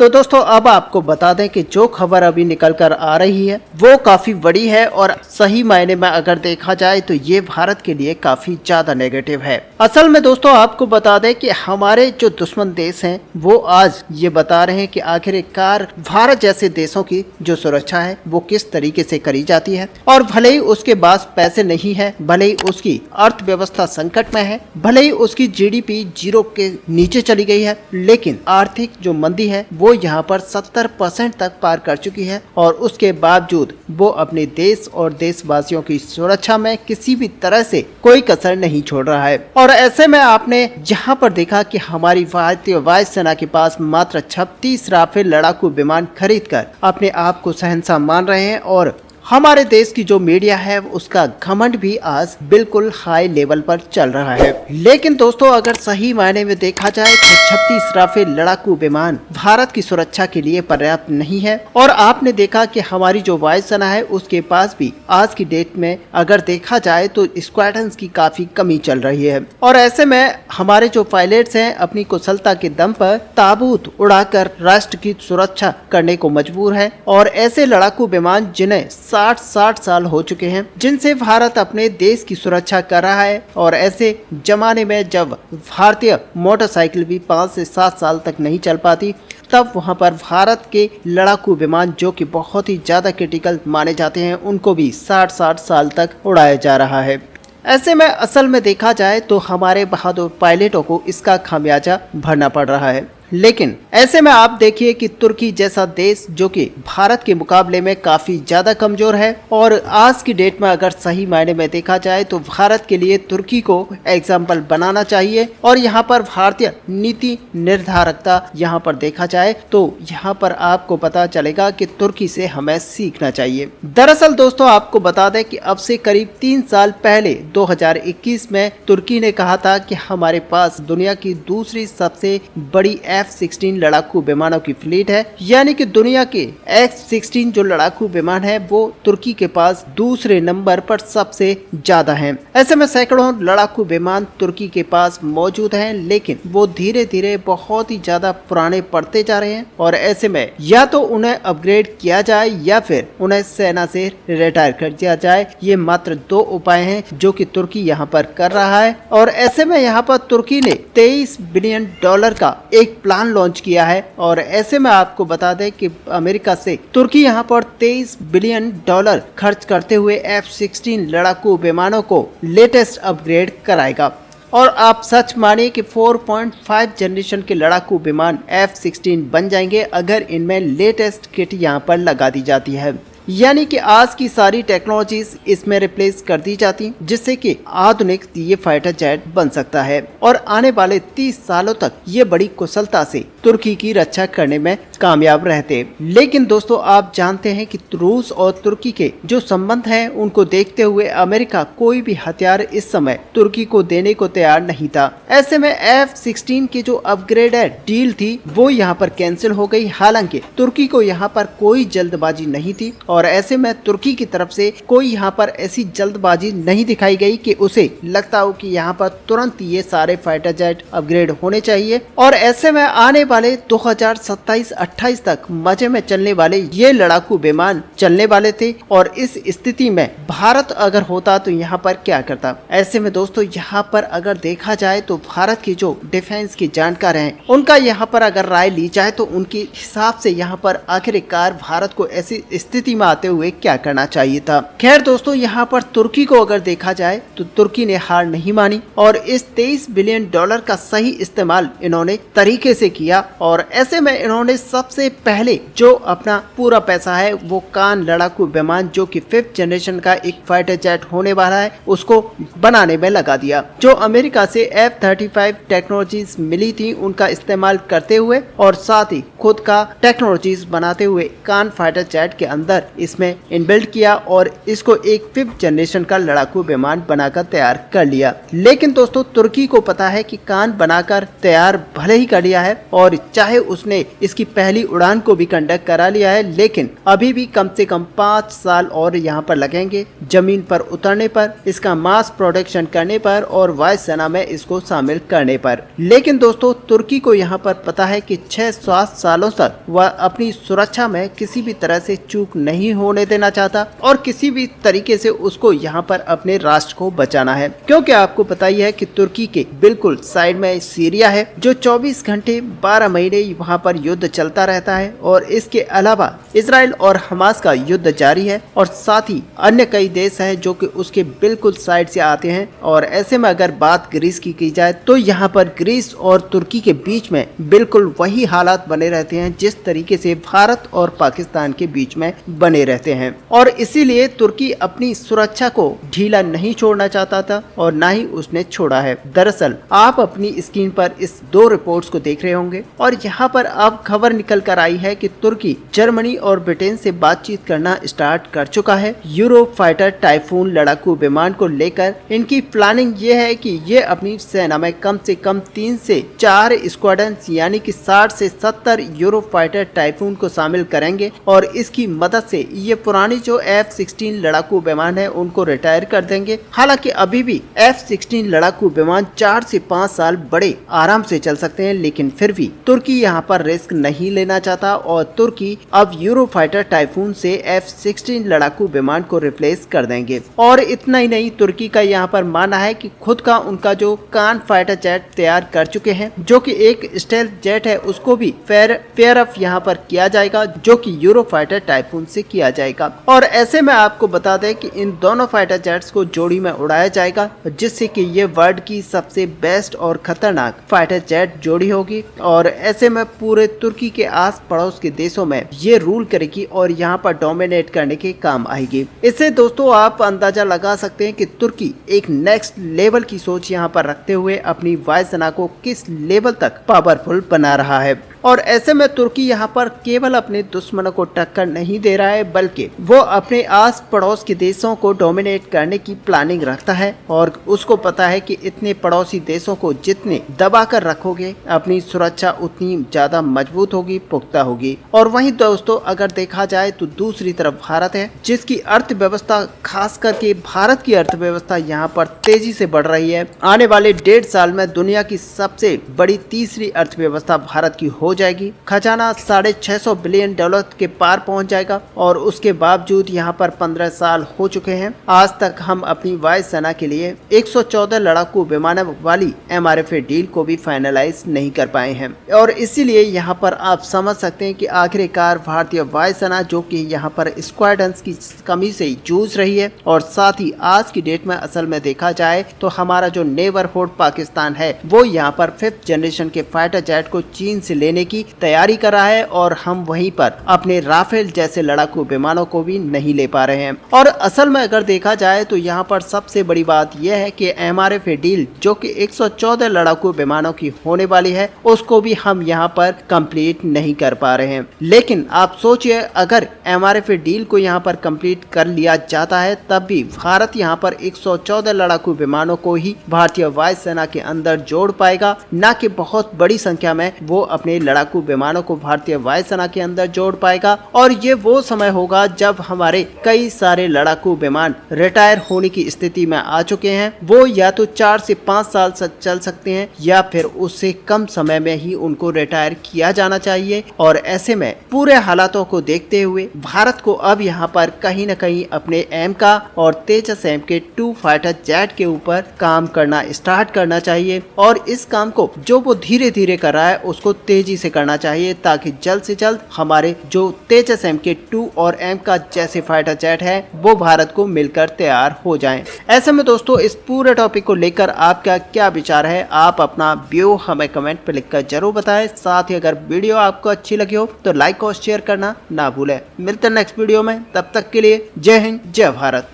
तो दोस्तों अब आपको बता दें कि जो खबर अभी निकल कर आ रही है वो काफी बड़ी है और सही मायने में अगर देखा जाए तो ये भारत के लिए काफी ज्यादा नेगेटिव है। असल में दोस्तों आपको बता दें कि हमारे जो दुश्मन देश हैं वो आज ये बता रहे हैं कि आखिरकार भारत जैसे देशों की जो सुरक्षा है वो किस तरीके से करी जाती है। और भले ही उसके पास पैसे नहीं है, भले ही उसकी अर्थव्यवस्था संकट में है, भले ही उसकी जीडीपी जीरो के नीचे चली गई है, लेकिन आर्थिक जो मंदी है वो यहाँ पर 70% तक पार कर चुकी है और उसके बावजूद वो अपने देश और देशवासियों की सुरक्षा में किसी भी तरह से कोई कसर नहीं छोड़ रहा है। और ऐसे में आपने यहाँ पर देखा कि हमारी भारतीय वायुसेना के पास मात्र 36 राफेल लड़ाकू विमान खरीदकर अपने आप को शहंशाह मान रहे हैं और हमारे देश की जो मीडिया है उसका घमंड भी आज बिल्कुल हाई लेवल पर चल रहा है। लेकिन दोस्तों अगर सही मायने में देखा जाए तो 36 राफेल लड़ाकू विमान भारत की सुरक्षा के लिए पर्याप्त नहीं है। और आपने देखा कि हमारी जो वायुसेना है उसके पास भी आज की डेट में अगर देखा जाए तो स्क्वाड्रंस की काफी कमी चल रही है। और ऐसे में हमारे जो पायलट्स हैं अपनी कुशलता के दम पर ताबूत उड़ाकर राष्ट्र की सुरक्षा करने को मजबूर है। और ऐसे लड़ाकू विमान जिन्हें 60 साल हो चुके हैं, जिनसे भारत अपने देश की सुरक्षा कर रहा है। और ऐसे जमाने में जब भारतीय मोटरसाइकिल भी 5 से 7 साल तक नहीं चल पाती, तब वहां पर भारत के लड़ाकू विमान जो कि बहुत ही ज्यादा क्रिटिकल माने जाते हैं उनको भी 60 साल तक उड़ाया जा रहा है। ऐसे में असल में देखा जाए तो हमारे बहादुर पायलटों को इसका खामियाजा भरना पड़ रहा है। लेकिन ऐसे में आप देखिए कि तुर्की जैसा देश जो कि भारत के मुकाबले में काफी ज्यादा कमजोर है और आज की डेट में अगर सही मायने में देखा जाए तो भारत के लिए तुर्की को एग्जाम्पल बनाना चाहिए। और यहाँ पर भारतीय नीति निर्धारकता यहाँ पर देखा जाए तो यहाँ पर आपको पता चलेगा कि तुर्की से हमें सीखना चाहिए। दरअसल दोस्तों आपको बता दें कि अब से करीब 3 साल पहले 2021 में तुर्की ने कहा था कि हमारे पास दुनिया की दूसरी सबसे बड़ी F-16 लड़ाकू विमानों की फ्लीट है, यानी कि दुनिया के F-16 जो लड़ाकू विमान है वो तुर्की के पास दूसरे नंबर पर सबसे ज्यादा हैं। ऐसे में सैकड़ों लड़ाकू विमान तुर्की के पास मौजूद हैं, लेकिन वो धीरे धीरे बहुत ही ज्यादा पुराने पड़ते जा रहे हैं। और ऐसे में या तो उन्हें अपग्रेड किया जाए या फिर उन्हें सेना से रिटायर कर दिया जाए। ये मात्र 2 उपाय हैं जो कि तुर्की यहाँ पर कर रहा है। और ऐसे में यहाँ पर तुर्की ने $23 बिलियन का एक प्लान लॉन्च किया है। और ऐसे में आपको बता दें कि अमेरिका से तुर्की यहाँ पर $23 बिलियन खर्च करते हुए F-16 लड़ाकू विमानों को लेटेस्ट अपग्रेड कराएगा। और आप सच मानिए कि 4.5 जनरेशन के लड़ाकू विमान F-16 बन जाएंगे अगर इनमें लेटेस्ट किट यहाँ पर लगा दी जाती है, यानी कि आज की सारी टेक्नोलॉजीज इसमें रिप्लेस कर दी जाती, जिससे कि आधुनिक ये फाइटर जेट बन सकता है और आने वाले 30 सालों तक ये बड़ी कुशलता से तुर्की की रक्षा करने में कामयाब रहते। लेकिन दोस्तों आप जानते हैं कि रूस और तुर्की के जो संबंध हैं उनको देखते हुए अमेरिका कोई भी हथियार इस समय तुर्की को देने को तैयार नहीं था। ऐसे में F-16 की जो अपग्रेडेड डील थी वो यहाँ पर कैंसिल हो गई। हालांकि तुर्की को यहाँ पर कोई जल्दबाजी नहीं थी और ऐसे में तुर्की की तरफ से कोई यहाँ पर ऐसी जल्दबाजी नहीं दिखाई गई कि उसे लगता हो कि यहाँ पर तुरंत ये सारे फाइटर जेट अपग्रेड होने चाहिए। और ऐसे में आने वाले 2027-28 तक मजे में चलने वाले ये लड़ाकू विमान चलने वाले थे। और इस स्थिति में भारत अगर होता तो यहाँ पर क्या करता। ऐसे में दोस्तों यहाँ पर अगर देखा जाए तो भारत की जो डिफेंस की जानकार हैं उनका यहाँ पर अगर राय ली जाए तो उनके हिसाब से यहाँ पर आखिरकार भारत को ऐसी स्थिति में आते हुए क्या करना चाहिए था। खैर दोस्तों यहाँ पर तुर्की को अगर देखा जाए तो तुर्की ने हार नहीं मानी और इस $23 बिलियन का सही इस्तेमाल इन्होंने तरीके से किया। और ऐसे में इन्होंने सबसे पहले जो अपना पूरा पैसा है वो कान लड़ाकू विमान जो कि 5th जनरेशन का एक फाइटर जेट होने वाला है उसको बनाने में लगा दिया। जो अमेरिका से F-35 टेक्नोलॉजीज मिली थी उनका इस्तेमाल करते हुए और साथ ही खुद का टेक्नोलॉजीज बनाते हुए कान फाइटर जेट के अंदर इसमें इनबिल्ट किया और इसको एक 5th जनरेशन का लड़ाकू विमान बनाकर तैयार कर लिया। लेकिन दोस्तों तुर्की को पता है कि कान बनाकर तैयार भले ही कर लिया है और चाहे उसने इसकी पहली उड़ान को भी कंडक्ट करा लिया है, लेकिन अभी भी कम से कम 5 साल और यहाँ पर लगेंगे जमीन पर उतरने पर, इसका मास प्रोडक्शन करने पर और वायुसेना में इसको शामिल करने पर। लेकिन दोस्तों तुर्की को यहाँ पर पता है कि 6-7 सालों तक वह अपनी सुरक्षा में किसी भी तरह से चूक नहीं होने देना चाहता और किसी भी तरीके से उसको यहाँ पर अपने राष्ट्र को बचाना है, क्योंकि आपको पता ही है कि तुर्की के बिल्कुल साइड में सीरिया है जो 24 घंटे 12 महीने वहाँ पर युद्ध चलता रहता है और इसके अलावा इजराइल और हमास का युद्ध जारी है और साथ ही अन्य कई देश हैं जो कि उसके बिल्कुल साइड से आते हैं। और ऐसे में अगर बात ग्रीस की जाए तो यहाँ पर ग्रीस और तुर्की के बीच में बिल्कुल वही हालात बने रहते हैं जिस तरीके से भारत और पाकिस्तान के बीच में बने रहते हैं और इसीलिए तुर्की अपनी सुरक्षा को ढीला नहीं छोड़ना चाहता था और ना ही उसने छोड़ा है। दरअसल आप अपनी स्क्रीन पर इस 2 रिपोर्ट्स को देख रहे होंगे और यहाँ पर अब खबर निकल कर आई है कि तुर्की जर्मनी और ब्रिटेन से बातचीत करना स्टार्ट कर चुका है यूरो फाइटर टाइफून लड़ाकू विमान को लेकर। इनकी प्लानिंग ये है कि ये अपनी सेना में कम से कम 3 से 4 स्क्वाड्रन यानी कि 60 से 70 यूरो फाइटर टाइफून को शामिल करेंगे और इसकी मदद से ये पुरानी जो F-16 लड़ाकू विमान है उनको रिटायर कर देंगे। हालांकि अभी भी F-16 लड़ाकू विमान 4 से 5 साल बड़े आराम से चल सकते हैं, लेकिन फिर भी तुर्की यहाँ पर रिस्क नहीं लेना चाहता और तुर्की अब यूरो फाइटर टाइफून से F-16 लड़ाकू विमान को रिप्लेस कर देंगे। और इतना ही नहीं, तुर्की का यहाँ पर मानना है कि खुद का उनका जो कान फाइटर जेट तैयार कर चुके हैं जो कि एक स्टेल्थ जेट है उसको भी फेयर अप यहाँ पर किया जाएगा जो कि यूरो फाइटर टाइफून से किया जाएगा। और ऐसे में आपको बता दें कि इन दोनों फाइटर जेट्स को जोड़ी में उड़ाया जाएगा जिससे कि ये वर्ल्ड की सबसे बेस्ट और खतरनाक फाइटर जेट जोड़ी होगी और ऐसे में पूरे तुर्की के आस पड़ोस के देशों में ये रूल करेगी और यहाँ पर डोमिनेट करने के काम आएगी। इससे दोस्तों आप अंदाजा लगा सकते हैं कि तुर्की एक नेक्स्ट लेवल की सोच यहाँ पर रखते हुए अपनी वायुसेना को किस लेवल तक पावरफुल बना रहा है। और ऐसे में तुर्की यहाँ पर केवल अपने दुश्मनों को टक्कर नहीं दे रहा है बल्कि वो अपने आस पड़ोस के देशों को डोमिनेट करने की प्लानिंग रखता है और उसको पता है कि इतने पड़ोसी देशों को जितने दबा कर रखोगे अपनी सुरक्षा उतनी ज्यादा मजबूत होगी, पुख्ता होगी। और वहीं दोस्तों अगर देखा जाए तो दूसरी तरफ भारत है जिसकी अर्थव्यवस्था, खास करके भारत की अर्थव्यवस्था यहाँ पर तेजी से बढ़ रही है। आने वाले 1.5 साल में दुनिया की सबसे बड़ी तीसरी अर्थव्यवस्था भारत की हो जाएगी। खजाना $650 बिलियन के पार पहुंच जाएगा और उसके बावजूद यहाँ पर 15 साल हो चुके हैं, आज तक हम अपनी वायुसेना के लिए 114 लड़ाकू विमानों वाली MRFA डील को भी फाइनलाइज नहीं कर पाए हैं। और इसीलिए यहाँ पर आप समझ सकते हैं कि आखिरकार भारतीय वायुसेना जो कि यहाँ पर स्क्वाड्रन्स की कमी से जूझ रही है और साथ ही आज की डेट में असल में देखा जाए तो हमारा जो नेबरहुड पाकिस्तान है वो यहाँ पर 5th जनरेशन के फाइटर जेट को चीन से लेने की तैयारी कर रहा है और हम वहीं पर अपने राफेल जैसे लड़ाकू विमानों को भी नहीं ले पा रहे हैं। और असल में अगर देखा जाए तो यहाँ पर सबसे बड़ी बात यह है कि MRFA डील जो कि 114 लड़ाकू विमानों की होने वाली है उसको भी हम यहाँ पर कंप्लीट नहीं कर पा रहे हैं। लेकिन आप सोचिए अगर MRFA डील को यहाँ पर कंप्लीट कर लिया जाता है तब भी भारत यहाँ पर 114 लड़ाकू विमानों को ही भारतीय वायुसेना के अंदर जोड़ पाएगा, न कि बहुत बड़ी संख्या में वो अपने लड़ाकू विमानों को भारतीय वायुसेना के अंदर जोड़ पाएगा। और ये वो समय होगा जब हमारे कई सारे लड़ाकू विमान रिटायर होने की स्थिति में आ चुके हैं। वो या तो 4 से 5 साल चल सकते हैं या फिर उससे कम समय में ही उनको रिटायर किया जाना चाहिए। और ऐसे में पूरे हालातों को देखते हुए भारत को अब यहाँ पर कहीं न कहीं अपने एम का और तेजस MK2 फाइटर जेट के ऊपर काम करना स्टार्ट करना चाहिए और इस काम को जो वो धीरे धीरे कर रहा है उसको तेजी से करना चाहिए ताकि जल्द से जल्द हमारे जो तेजस MK2 और एम का जैसे फाइटर जेट है वो भारत को मिलकर तैयार हो जाएं। ऐसे में दोस्तों इस पूरे टॉपिक को लेकर आपका क्या विचार है, आप अपना व्यू हमें कमेंट पर लिखकर जरूर बताएं। साथ ही अगर वीडियो आपको अच्छी लगी हो तो लाइक और शेयर करना ना भूलें। मिलते हैं नेक्स्ट वीडियो में, तब तक के लिए जय हिंद, जय भारत।